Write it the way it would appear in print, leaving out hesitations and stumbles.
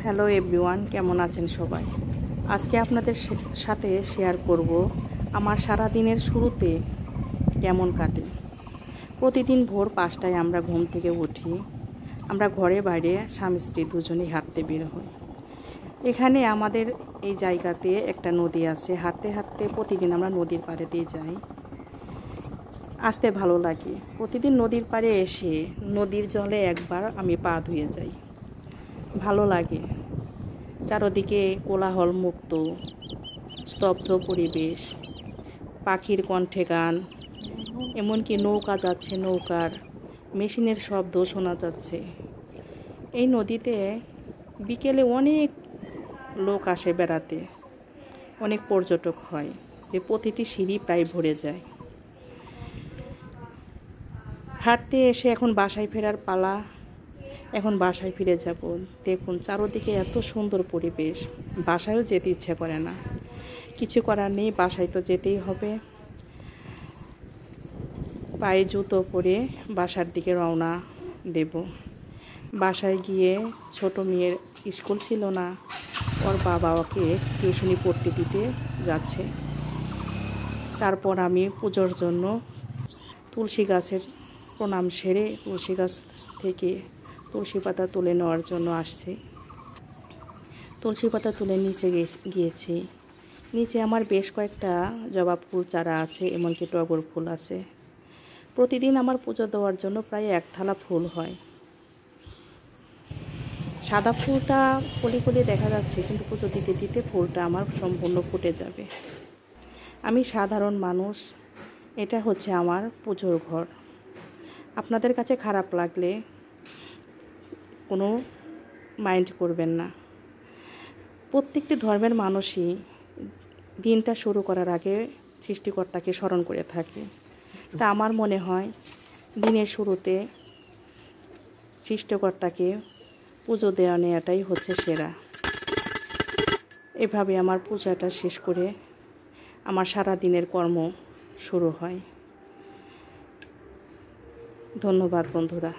Hello everyone, কেমন আছেন সবাই? আজকে আপনাদের সাথে শেয়ার করব আমার সারা দিনের শুরুতে কেমন কাটে। প্রতিদিন ভোর 5টায় আমরা ঘুম থেকে উঠি। আমরা ঘরে বাইরে স্বামী স্ত্রী দুজনেই হাঁটতে বের হই। এখানে আমাদের এই জায়গাতে একটা নদী আছে। হাঁটতে হাঁটতে প্রতিদিন আমরা নদীর পাড়ে দিয়ে যাই। আসতে ভালো লাগে। প্রতিদিন নদীর পাড়ে এসে নদীর জলে একবার আমি পা ধুয়ে যাই। ভালো লাগে। চারদিকে কোলাহল মুক্ত স্তব্ধ পরিবেশ, পাখির কণ্ঠে গান, এমনকি নৌকা যাচ্ছে, নৌকার মেশিনের শব্দ শোনা যাচ্ছে। এই নদীতে বিকেলে অনেক লোক আসে বেড়াতে, অনেক পর্যটক হয়, যে প্রতিটি সিঁড়ি প্রায় ভরে যায়। হাঁটতে এসে এখন বাসায় ফেরার পালা। এখন বাসায় ফিরে যাব। দেখুন চারদিকে এত সুন্দর পরিবেশ, বাসায়ও যেতে ইচ্ছে করে না। কিছু করার নেই, বাসায় তো যেতেই হবে। পায়ে জুতো পরে বাসার দিকে রওনা দেব। বাসায় গিয়ে ছোট মেয়ের স্কুল ছিল না, ওর বাবা ওকে টিউশনি পড়তে দিতে যাচ্ছে। তারপর আমি পুজোর জন্য তুলসী গাছের প্রণাম সেরে তুলসী গাছ থেকে তুলসী পাতা তুলে নেওয়ার জন্য আসছি। তুলসী পাতা তুলে নিচে গিয়েছি। নিচে আমার বেশ কয়েকটা জবা ফুল চারা আছে, এমনকি টগর ফুল আছে। প্রতিদিন আমার পুজো দেওয়ার জন্য প্রায় 1 থালা ফুল হয়। সাদা ফুলটা কলি কলি দেখা যাচ্ছে, কিন্তু পুজো দিতে দিতে ফুলটা আমার সম্পূর্ণ ফুটে যাবে। আমি সাধারণ মানুষ, এটা হচ্ছে আমার পুজোর ঘর। আপনাদের কাছে খারাপ লাগলে কোনো মাইন্ড করবেন না। প্রত্যেকটি ধর্মের মানুষই দিনটা শুরু করার আগে সৃষ্টিকর্তাকে স্মরণ করে থাকে। তা আমার মনে হয় দিনের শুরুতে সৃষ্টিকর্তাকে পুজো দেওয়া নেওয়াটাই হচ্ছে সেরা। এভাবে আমার পূজাটা শেষ করে আমার সারা দিনের কর্ম শুরু হয়। ধন্যবাদ বন্ধুরা।